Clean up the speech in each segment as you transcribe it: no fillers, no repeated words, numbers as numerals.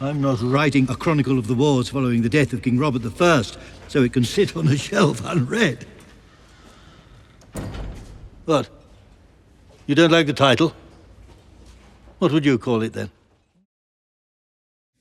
I'm not writing a chronicle of the wars following the death of King Robert I, so it can sit on a shelf unread. What? You don't like the title? What would you call it then?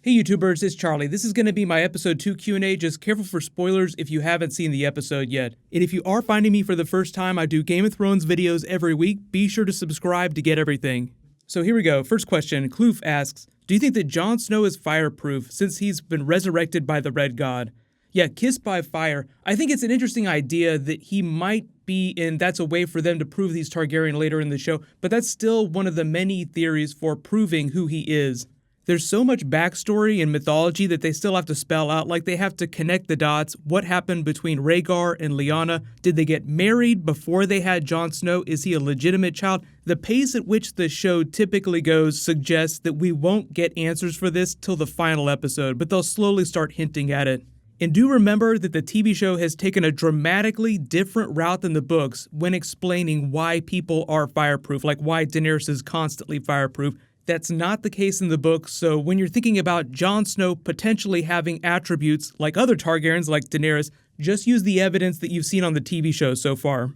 Hey YouTubers, it's Charlie. This is going to be my episode 2 Q&A. Just careful for spoilers if you haven't seen the episode yet. And if you are finding me for the first time, I do Game of Thrones videos every week. Be sure to subscribe to get everything. So here we go. First question. Kloof asks, do you think that Jon Snow is fireproof since he's been resurrected by the Red God? Yeah, kissed by fire. I think it's an interesting idea that he might be, and that's a way for them to prove he's Targaryen later in the show, but that's still one of the many theories for proving who he is. There's so much backstory and mythology that they still have to spell out, like they have to connect the dots. What happened between Rhaegar and Lyanna? Did they get married before they had Jon Snow? Is he a legitimate child? The pace at which the show typically goes suggests that we won't get answers for this till the final episode, but they'll slowly start hinting at it. And do remember that the TV show has taken a dramatically different route than the books when explaining why people are fireproof, like why Daenerys is constantly fireproof. That's not the case in the book, so when you're thinking about Jon Snow potentially having attributes like other Targaryens like Daenerys, just use the evidence that you've seen on the TV show so far.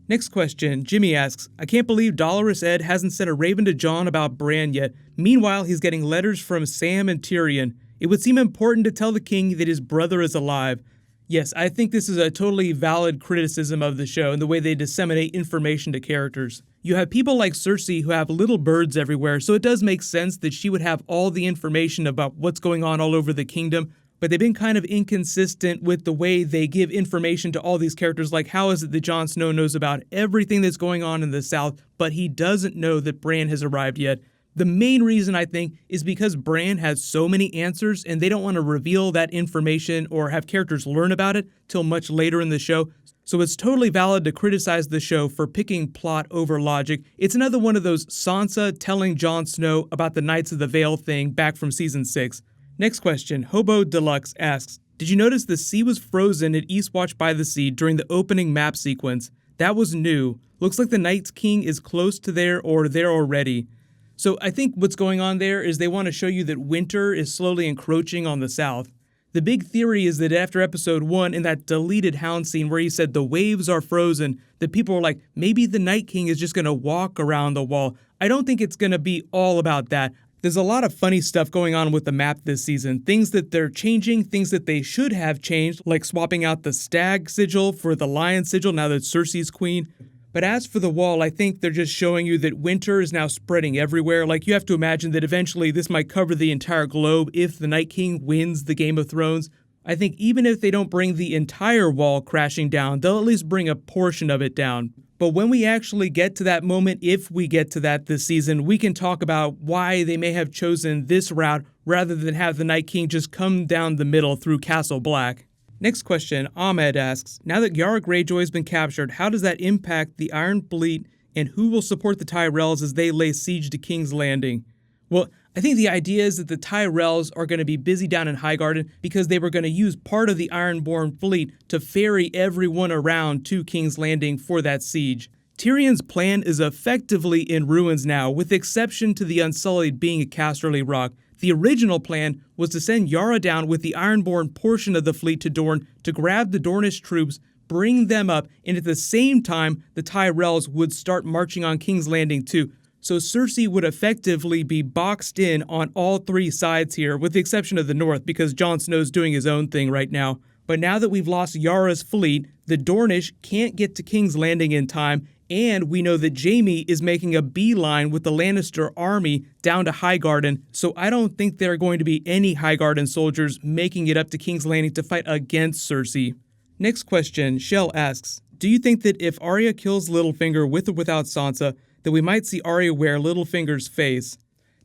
Next question, Jimmy asks, I can't believe Dolorous Ed hasn't sent a raven to Jon about Bran yet. Meanwhile, he's getting letters from Sam and Tyrion. It would seem important to tell the king that his brother is alive. Yes, I think this is a totally valid criticism of the show and the way they disseminate information to characters. You have people like Cersei who have little birds everywhere, so it does make sense that she would have all the information about what's going on all over the kingdom, but they've been kind of inconsistent with the way they give information to all these characters, like how is it that Jon Snow knows about everything that's going on in the south, but he doesn't know that Bran has arrived yet. The main reason, I think, is because Bran has so many answers and they don't want to reveal that information or have characters learn about it till much later in the show. So it's totally valid to criticize the show for picking plot over logic. It's another one of those Sansa telling Jon Snow about the Knights of the Vale thing back from season 6. Next question, Hobo Deluxe asks, did you notice the sea was frozen at Eastwatch by the Sea during the opening map sequence? That was new. Looks like the Night King is close to there or there already. So I think what's going on there is they want to show you that winter is slowly encroaching on the south. The big theory is that after episode 1, in that deleted Hound scene where he said the waves are frozen, that people were like, maybe the Night King is just going to walk around the wall. I don't think it's going to be all about that. There's a lot of funny stuff going on with the map this season. Things that they're changing, things that they should have changed, like swapping out the stag sigil for the lion sigil now that Cersei's queen. But as for the wall, I think they're just showing you that winter is now spreading everywhere. Like, you have to imagine that eventually this might cover the entire globe if the Night King wins the Game of Thrones. I think even if they don't bring the entire wall crashing down, they'll at least bring a portion of it down. But when we actually get to that moment, if we get to that this season, we can talk about why they may have chosen this route rather than have the Night King just come down the middle through Castle Black. Next question, Ahmed asks, now that Yara Greyjoy has been captured, how does that impact the Iron Fleet and who will support the Tyrells as they lay siege to King's Landing? Well, I think the idea is that the Tyrells are going to be busy down in Highgarden because they were going to use part of the Ironborn fleet to ferry everyone around to King's Landing for that siege. Tyrion's plan is effectively in ruins now, with the exception to the Unsullied being at Casterly Rock. The original plan was to send Yara down with the Ironborn portion of the fleet to Dorne to grab the Dornish troops, bring them up, and at the same time, the Tyrells would start marching on King's Landing too. So Cersei would effectively be boxed in on all three sides here, with the exception of the north, because Jon Snow's doing his own thing right now. But now that we've lost Yara's fleet, the Dornish can't get to King's Landing in time, and we know that Jaime is making a beeline with the Lannister army down to Highgarden, so I don't think there are going to be any Highgarden soldiers making it up to King's Landing to fight against Cersei. Next question, Shell asks, do you think that if Arya kills Littlefinger with or without Sansa, that we might see Arya wear Littlefinger's face?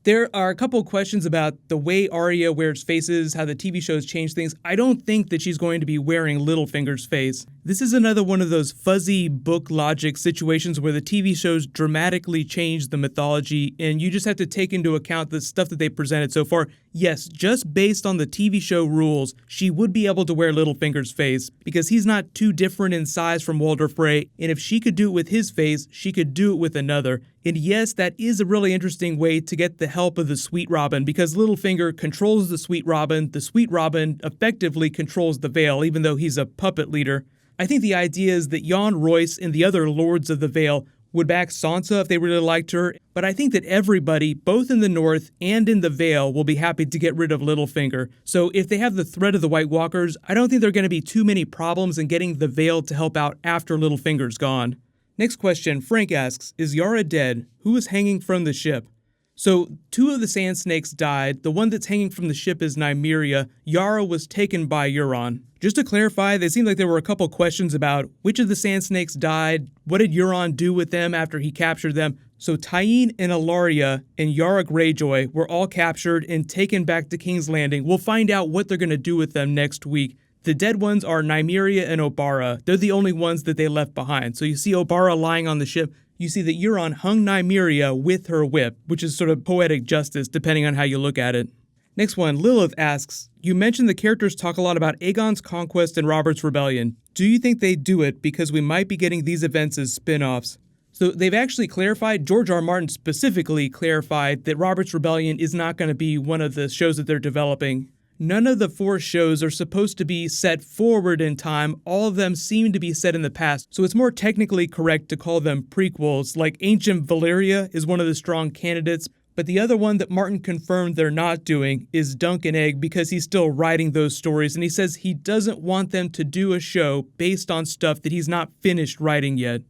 There are a couple of questions about the way Arya wears faces, how the TV shows change things. I don't think that she's going to be wearing Littlefinger's face. This is another one of those fuzzy book logic situations where the TV shows dramatically change the mythology, and you just have to take into account the stuff that they presented so far. Yes, just based on the TV show rules, she would be able to wear Littlefinger's face, because he's not too different in size from Walder Frey, and if she could do it with his face, she could do it with another. And yes, that is a really interesting way to get the help of the Sweet Robin, because Littlefinger controls the Sweet Robin effectively controls the Vale, even though he's a puppet leader. I think the idea is that Jon Royce and the other Lords of the Vale would back Sansa if they really liked her, but I think that everybody, both in the North and in the Vale, will be happy to get rid of Littlefinger. So if they have the threat of the White Walkers, I don't think there are going to be too many problems in getting the Vale to help out after Littlefinger's gone. Next question, Frank asks, is Yara dead? Who is hanging from the ship? So, 2 of the Sand Snakes died. The one that's hanging from the ship is Nymeria. Yara was taken by Euron. Just to clarify, they seemed like there were a couple questions about which of the Sand Snakes died, what did Euron do with them after he captured them. So Tyene and Ellaria and Yara Greyjoy were all captured and taken back to King's Landing. We'll find out what they're going to do with them next week. The dead ones are Nymeria and Obara. They're the only ones that they left behind. So you see Obara lying on the ship. You see that Euron hung Nymeria with her whip, which is sort of poetic justice, depending on how you look at it. Next one, Lilith asks, you mentioned the characters talk a lot about Aegon's conquest and Robert's rebellion. Do you think they do it because we might be getting these events as spin-offs? So they've actually clarified, George R. Martin specifically clarified that Robert's Rebellion is not going to be one of the shows that they're developing. None of the 4 shows are supposed to be set forward in time. All of them seem to be set in the past, so it's more technically correct to call them prequels, like Ancient Valyria is one of the strong candidates, but the other one that Martin confirmed they're not doing is Dunk and Egg because he's still writing those stories, and he says he doesn't want them to do a show based on stuff that he's not finished writing yet.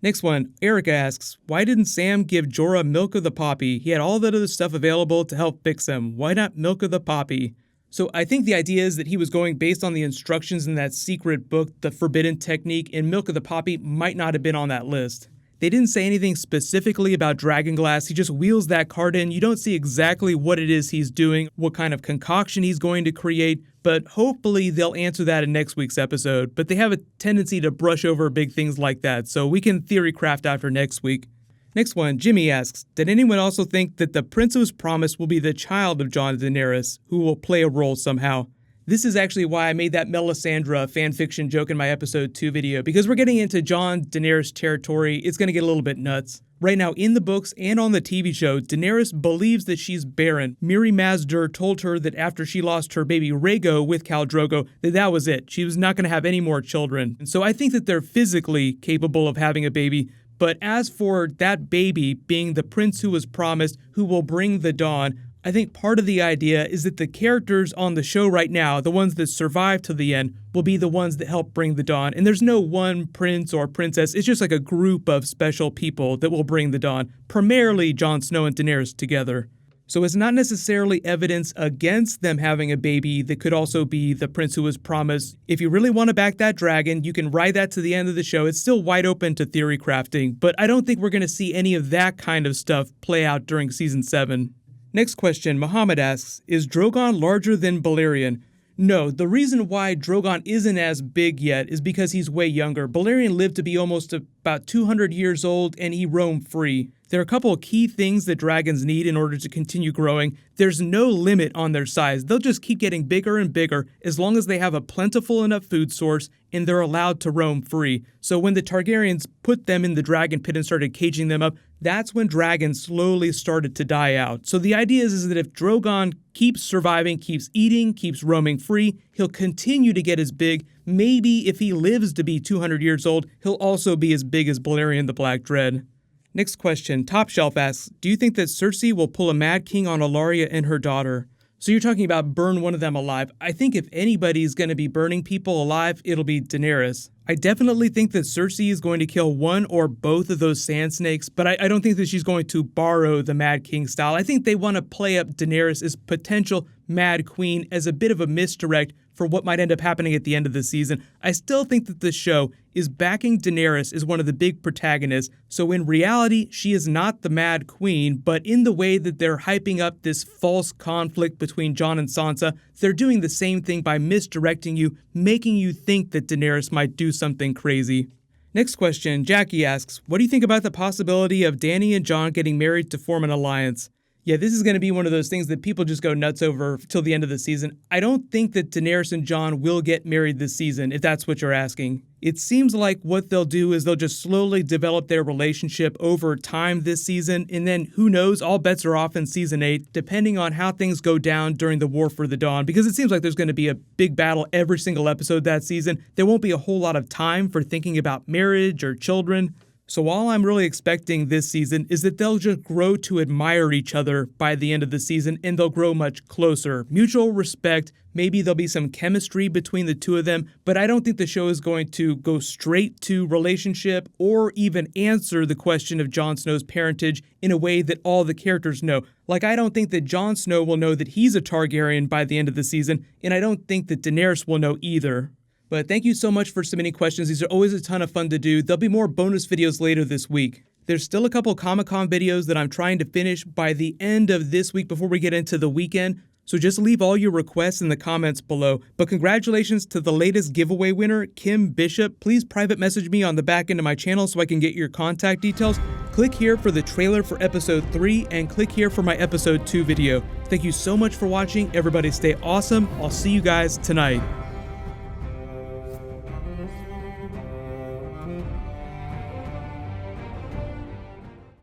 Next one, Eric asks, why didn't Sam give Jorah Milk of the Poppy? He had all that other stuff available to help fix him. Why not Milk of the Poppy? So I think the idea is that he was going based on the instructions in that secret book, The Forbidden Technique, and Milk of the Poppy might not have been on that list. They didn't say anything specifically about Dragonglass. He just wheels that card in. You don't see exactly what it is he's doing, what kind of concoction he's going to create, but hopefully they'll answer that in next week's episode. But they have a tendency to brush over big things like that, so we can theory craft after next week. Next one, Jimmy asks, did anyone also think that the Prince who was promised will be the child of Jon and Daenerys, who will play a role somehow? This is actually why I made that Melisandre fanfiction joke in my episode 2 video, because we're getting into Jon Daenerys territory. It's going to get a little bit nuts. Right now, in the books and on the TV show, Daenerys believes that she's barren. Mirri Maz Duur told her that after she lost her baby Rhaego with Khal Drogo, that was it. She was not going to have any more children. And so I think that they're physically capable of having a baby. But as for that baby being the prince who was promised, who will bring the dawn, I think part of the idea is that the characters on the show right now, the ones that survive to the end, will be the ones that help bring the dawn. And there's no one prince or princess. It's just like a group of special people that will bring the dawn, primarily Jon Snow and Daenerys together. So it's not necessarily evidence against them having a baby that could also be the prince who was promised. If you really want to back that dragon, you can ride that to the end of the show. It's still wide open to theory crafting, but I don't think we're going to see any of that kind of stuff play out during season 7. Next question, Muhammad asks, is Drogon larger than Balerion? No, the reason why Drogon isn't as big yet is because he's way younger. Balerion lived to be almost about 200 years old and he roamed free. There are a couple of key things that dragons need in order to continue growing. There's no limit on their size. They'll just keep getting bigger and bigger as long as they have a plentiful enough food source and they're allowed to roam free. So when the Targaryens put them in the dragon pit and started caging them up, that's when dragons slowly started to die out. So the idea is that if Drogon keeps surviving, keeps eating, keeps roaming free, he'll continue to get as big. Maybe if he lives to be 200 years old, he'll also be as big as Balerion the Black Dread. Next question, Top Shelf asks, do you think that Cersei will pull a Mad King on Ellaria and her daughter? So you're talking about burn one of them alive. I think if anybody's going to be burning people alive, it'll be Daenerys. I definitely think that Cersei is going to kill one or both of those sand snakes, but I don't think that she's going to borrow the Mad King style. I think they want to play up Daenerys as potential Mad Queen as a bit of a misdirect for what might end up happening at the end of the season. I still think that the show is backing Daenerys as one of the big protagonists, so in reality, she is not the Mad Queen, but in the way that they're hyping up this false conflict between Jon and Sansa, they're doing the same thing by misdirecting you, making you think that Daenerys might do something crazy. Next question, Jackie asks, what do you think about the possibility of Dany and Jon getting married to form an alliance? Yeah, this is going to be one of those things that people just go nuts over till the end of the season. I don't think that Daenerys and Jon will get married this season, if that's what you're asking. It seems like what they'll do is they'll just slowly develop their relationship over time this season, and then who knows, all bets are off in season 8, depending on how things go down during the War for the Dawn, because it seems like there's going to be a big battle every single episode that season. There won't be a whole lot of time for thinking about marriage or children. So all I'm really expecting this season is that they'll just grow to admire each other by the end of the season, and they'll grow much closer. Mutual respect, maybe there'll be some chemistry between the two of them, but I don't think the show is going to go straight to relationship or even answer the question of Jon Snow's parentage in a way that all the characters know. Like, I don't think that Jon Snow will know that he's a Targaryen by the end of the season, and I don't think that Daenerys will know either. But thank you so much for submitting questions. These are always a ton of fun to do. There'll be more bonus videos later this week. There's still a couple Comic-Con videos that I'm trying to finish by the end of this week before we get into the weekend. So just leave all your requests in the comments below. But congratulations to the latest giveaway winner, Kim Bishop. Please private message me on the back end of my channel so I can get your contact details. Click here for the trailer for episode 3 and click here for my episode 2 video. Thank you so much for watching. Everybody stay awesome. I'll see you guys tonight.